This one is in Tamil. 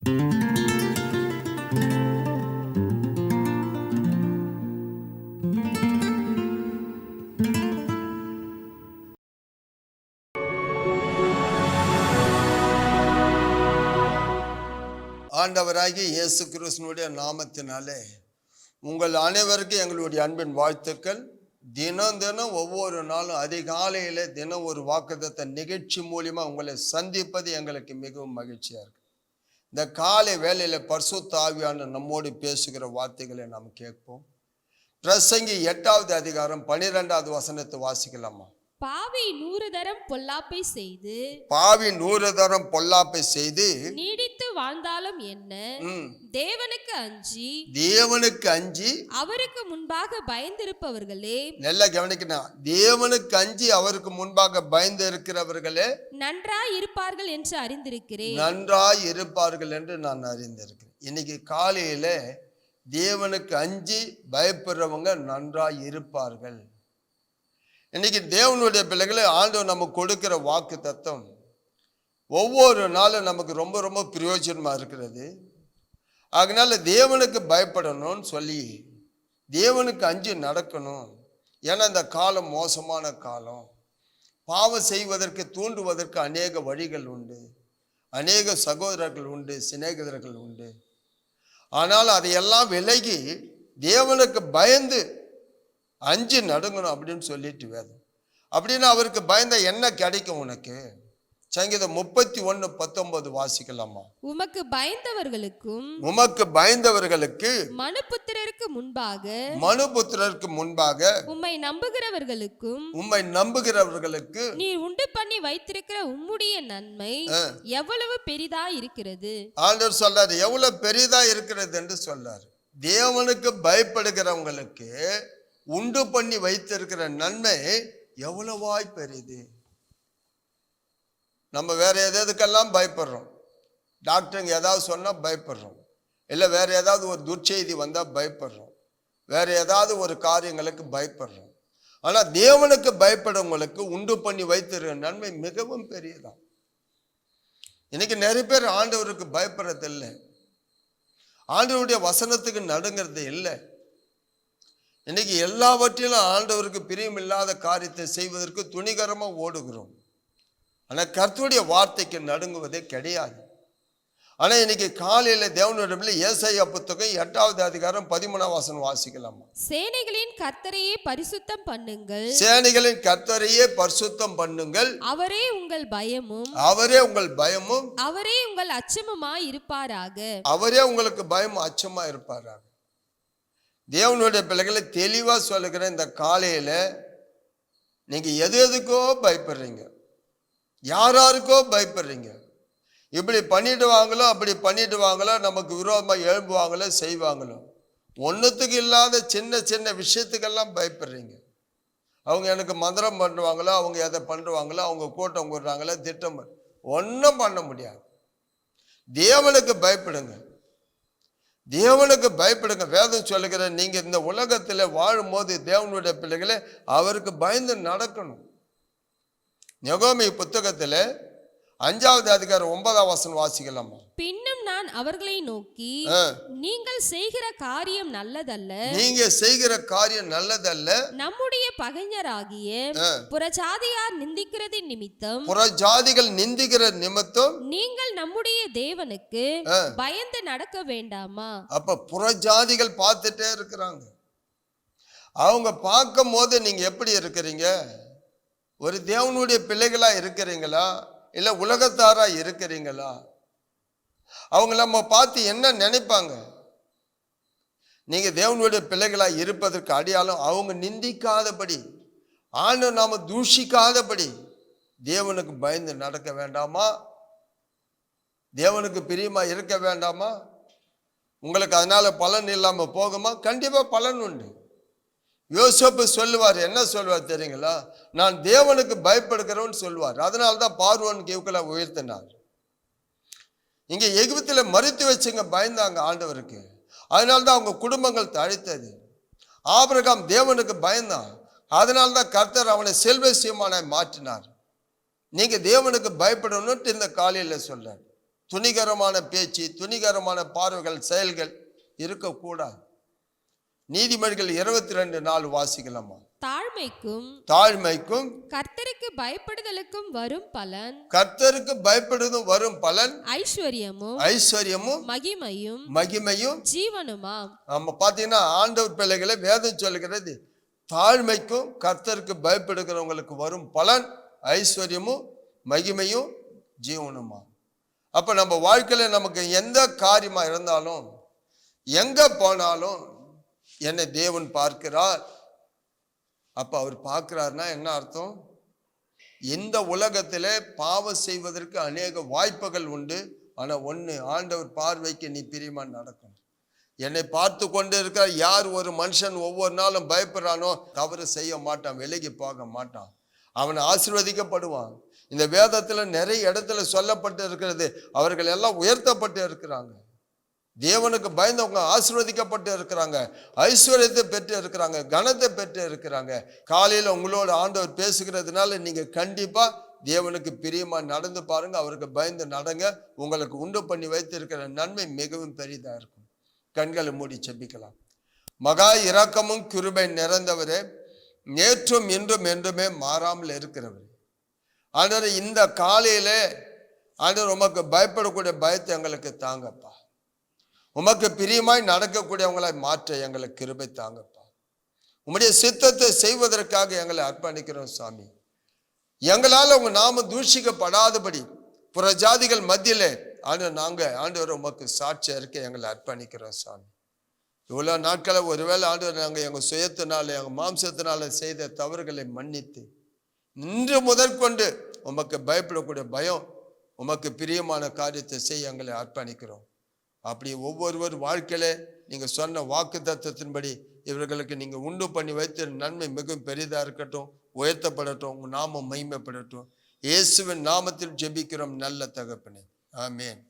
ஆண்டவராகிய இயேசு கிறிஸ்துவினுடைய நாமத்தினாலே உங்கள் அனைவருக்கும் எங்களுடைய அன்பின் வாழ்த்துக்கள். தினம் தினம் ஒவ்வொரு நாளும் அதிகாலையில தினம் ஒரு வாக்குத்தத்த நிகழ்ச்சி மூலியமா உங்களை சந்திப்பது எங்களுக்கு மிகவும் மகிழ்ச்சியா இருக்கு. இந்த காலை வேளையில பரிசுத்த ஆவியான நம்மோடு பேசுகிற வார்த்தைகளை நாம் கேட்போம். பிரசங்கி 8வது அதிகாரம் 12வது வசனத்தை வாசிக்கலாமா? பாவி 100 தரம் பொல்லாப்பை செய்து நீடித்து வாழ்ந்தாலும் என்ன, தேவனுக்கு அஞ்சி அவருக்கு முன்பாக பயந்திருப்பவர்களே, நல்லா கவனிக்கணும், தேவனுக்கு அஞ்சி அவருக்கு முன்பாக பயந்து இருக்கிறவர்களே நன்றாய் இருப்பார்கள் என்று அறிந்திருக்கிறேன். நன்றாய் இருப்பார்கள் என்று நான் அறிந்திருக்கிறேன். இன்னைக்கு காலையில தேவனுக்கு அஞ்சி பயப்படுறவங்க நன்றாய் இருப்பார்கள். இன்னைக்கு தேவனுடைய பிள்ளைகளை ஆண்டவர் நமக்கு கொடுக்கிற வாக்கு தத்துவம் ஒவ்வொரு நாளும் நமக்கு ரொம்ப ரொம்ப பிரயோஜனமா இருக்கிறது. அதனால தேவனுக்கு பயப்படணும்னு சொல்லி தேவனுக்கு அஞ்சி நடக்கணும். ஏன்னா இந்த காலம் மோசமான காலம். பாவம் செய்வதற்கு தூண்டுவதற்கு அநேக வழிகள் உண்டு, அநேக சகோதரர்கள் உண்டு, சிநேகிதர்கள் உண்டு. ஆனால் அதையெல்லாம் விலகி தேவனுக்கு பயந்து அஞ்சு நடுங்கணும் அப்படின்னு சொல்லிட்டு வேதம். அப்படின்னா அவருக்கு பயந்த என்ன கிடைக்கும் உனக்கு? சங்கீதம் 31:19 வாசிக்கலாமா? உமக்கு பயந்தவர்களுக்கு மனுபுத்திரருக்கு முன்பாக உம்மை நம்புகிறவர்களுக்கு நீர் உண்டு பண்ணி வைத்திருக்கிற உம்முடைய நன்மை எவ்வளவு பெரிதா இருக்கிறது. ஆண்டவர் சொல்றாரு, எவ்வளவு பெரிதா இருக்கிறது என்று சொல்றாரு. தேவனுக்கு பயப்படுகிறவங்களுக்கு உண்டு பண்ணி வைத்திருக்கிற நன்மை எவ்வளவாய் பெரியது. நம்ம வேற எதுக்கெல்லாம் பயப்படுறோம். டாக்டருங்க ஏதாவது சொன்னா பயப்படுறோம், இல்லை வேற ஏதாவது ஒரு துர்ச்செய்தி வந்தா பயப்படுறோம், வேற ஏதாவது ஒரு காரியங்களுக்கு பயப்படுறோம். ஆனா தேவனுக்கு பயப்படுறவங்களுக்கு உண்டு பண்ணி வைத்திருக்கிற நன்மை மிகவும் பெரியதான். இன்னைக்கு நிறைய பேர் ஆண்டவருக்கு பயப்படுறது இல்லை, ஆண்டவருடைய வசனத்துக்கு நடுங்கிறது இல்லை. இன்னைக்கு எல்லாவற்றிலும் ஆண்டவருக்கு பிரியமில்லாத காரியத்தை செய்வதற்கு துணிகரமா ஓடுகிறோம். ஆனா கர்த்தருடைய வார்த்தைக்கு நடுங்குவதே கிடையாது. ஆனா இன்னைக்கு காலையில தேவனுடைய ஏசாயா புத்தகம் 8வது அதிகாரம் 13ஆம் வசனம் வாசிக்கலாமா? சேனைகளின் கர்த்தரையே பரிசுத்தம் பண்ணுங்கள், அவரே உங்கள் பயமும் அவரே உங்கள் அச்சமுமாய் இருப்பாராக. அவரே உங்களுக்கு பயமும் அச்சமா இருப்பாராக. தேவனுடைய பிள்ளைகளை தெளிவா சொல்லுகிற இந்த காலையில நீங்க எதுக்கோ பயப்படுறீங்க, யாருக்கோ பயப்படுறீங்க. இப்படி பண்ணிடுவாங்களோ அப்படி பண்ணிடுவாங்களோ, நமக்கு விரோதமா எழும்புவாங்களோ செய்வாங்களோ, ஒன்றுத்துக்கு இல்லாத சின்ன சின்ன விஷயத்துக்கெல்லாம் பயப்படுறீங்க. அவங்க எனக்கு மந்திரம் பண்ணுவாங்களோ, அவங்க எதை பண்ணுவாங்களோ, அவங்க கூட்டம் கூடுறாங்களோ, திட்டம் ஒன்றும் பண்ண முடியாது. தேவனுக்கு பயப்படுங்க, தேவனுக்கு பயப்படுங்க. வேதம் சொல்லுகிற நீங்க இந்த உலகத்துல வாழும் போது தேவனுடைய பிள்ளைகளை அவருக்கு பயந்து நடக்கணும். நெகோமி புத்தகத்துல 5வது அதிகாரம் 9ஆம் வசனம் வாசிக்கலாமா? பின்னும் நான் அவர்களை நோக்கி, நீங்கள் செய்கிற காரியம் நல்லதல்ல, நம்முடைய பகைஞராகிய புறஜாதியார் புறஜாதிகள் நிந்திக்கிற நிமித்தம் நீங்கள் நம்முடைய தேவனுக்கு பயந்து நடக்க வேண்டாமா? அப்ப புறஜாதிகள் பார்த்துட்டே இருக்கிறாங்க. அவங்க பார்க்கும் போது நீங்க எப்படி இருக்கிறீங்க? ஒரு தேவனுடைய பிள்ளைகளா இருக்கிறீங்களா, இல்ல உலகத்தாரா இருக்கிறீங்களா? அவங்க நம்ம பார்த்து என்ன நினைப்பாங்க? நீங்க தேவனுடைய பிள்ளைகளா இருப்பதற்கு அடையாளம் அவங்க நிந்திக்காதபடி, ஆண்டவர் நாம தூஷிக்காதபடி தேவனுக்கு பயந்து நடக்க வேண்டாமா? தேவனுக்கு பிரியமா இருக்க வேண்டாமா? உங்களுக்கு அதனால பலன் இல்லாம போகுமா? கண்டிப்பா பலன் உண்டு. யோசேப்பு சொல்லுவார், என்ன சொல்லுவார் தெரியுங்களா? நான் தேவனுக்கு பயப்படுகிறவன் சொல்லுவார். அதனால்தான் பார்வோனுக்கு இவங்களை உயர்த்தினார். இங்க எகிப்தில் மறுத்து வச்சுங்க பயந்தாங்க ஆண்டவருக்கு. அதனால்தான் அவங்க குடும்பங்கள் தழைத்தது. ஆபிரகாம் தேவனுக்கு பயந்தான். அதனால்தான் கர்த்தர் அவனை செல்வசியமான மாற்றினார். நீங்க தேவனுக்கு பயப்படணும்னு இந்த காலையில சொல்றார். துணிகரமான பேச்சு, துணிகரமான பார்வைகள், செயல்கள் இருக்கக்கூடாது. நீதிமொழிகள் 22:4 வாசிக்கலாமா? தாழ்மைக்கும் கர்த்தருக்கு பயப்படுதலுக்கும் வரும் பலன், கர்த்தருக்கு பயப்படுவதும் வரும் பலன் ஐஸ்வர்யமும் மகிமையும் ஜீவனுமாம். நம்ம பாத்தீங்கன்னா ஆண்டவர் பிள்ளைகளை வேதம் சொல்லுகிறது, தாழ்மைக்கும் கர்த்தருக்கு பயப்படுகிறவங்களுக்கு வரும் பலன் ஐஸ்வர்யமும் மகிமையும் ஜீவனுமா. அப்ப நம்ம வாழ்க்கையில நமக்கு எந்த காரியமா இருந்தாலும், எங்க போனாலும் என்னை தேவன் பார்க்கிறார். அப்ப அவர் பார்க்கிறார்னா என்ன அர்த்தம்? இந்த உலகத்திலே பாவம் செய்வதற்கு அநேக வாய்ப்புகள் உண்டு. ஆனா ஒண்ணு, ஆண்டவர் பார்வைக்கு நீ பிரியமா நடக்கணும். என்னை பார்த்து கொண்டு இருக்கிற யார் ஒரு மனுஷன் ஒவ்வொரு நாளும் பயப்படுறானோ தவறு செய்ய மாட்டான், விலகி போக மாட்டான், அவன் ஆசீர்வதிக்கப்படுவான். இந்த வேதத்துல நிறைய இடத்துல சொல்லப்பட்டு இருக்கிறது, அவர்கள் எல்லாம் உயர்த்தப்பட்டு இருக்கிறாங்க. தேவனுக்கு பயந்தவங்க ஆசீர்வதிக்கப்பட்டு இருக்கிறாங்க, ஐஸ்வர்யத்தை பெற்று இருக்கிறாங்க, கனத்தை பெற்று இருக்கிறாங்க. காலையில உங்களோட ஆண்டவர் பேசுகிறதுனால நீங்க கண்டிப்பா தேவனுக்கு பிரியமா நடந்து பாருங்க, அவருக்கு பயந்து நடங்க. உங்களுக்கு உண்டு பண்ணி வைத்திருக்கிற நன்மை மிகவும் பெரிதா இருக்கும். கண்களை மூடி செபிக்கலாம். மகா இரக்கமும் கிருபை நிறைந்தவரே, நேற்றும் இன்றும் என்றுமே மாறாமல் இருக்கிறவர் ஆண்டவர், இந்த காலையில ஆண்டவர் உமக்கு பயப்படக்கூடிய பயத்தை எங்களுக்கு தாங்கப்பா. உமக்கு பிரியமாய் நடக்கக்கூடியவங்களாய் மாற்ற எங்களுக்கு கிருபை தாங்கப்பா. உம்முடைய சித்தத்தை செய்வதற்காக எங்களை அர்ப்பணிக்கிறோம் சாமி. எங்களால் உங்க நாம தூஷிக்கப்படாதபடி புற ஜாதிகள் மத்தியிலே ஆண்டவர் உமக்கு சாட்சியா இருக்க எங்களை அர்ப்பணிக்கிறோம் சாமி. இவ்வளவு நாட்களை ஒருவேளை ஆண்டவர் நாங்கள் எங்க சுயத்தினால எங்க மாம்சத்தினால செய்த தவறுகளை மன்னித்து இன்று முதற்கொண்டு உமக்கு பயப்படக்கூடிய பயம், உமக்கு பிரியமான காரியத்தை செய்ய எங்களை அர்ப்பணிக்கிறோம். அப்படி ஒவ்வொருவர் வாழ்க்கையில நீங்க சொன்ன வாக்கு தத்துவத்தின்படி இவர்களுக்கு நீங்க உண்டு பண்ணி வைத்த நன்மை மிகவும் பெரிதா இருக்கட்டும், உயர்த்தப்படட்டும், உங்க நாமம் மகிமைப்படட்டும். இயேசுவின் நாமத்தில் ஜெபிக்கிறோம் நல்ல தகப்பனே, ஆமென்.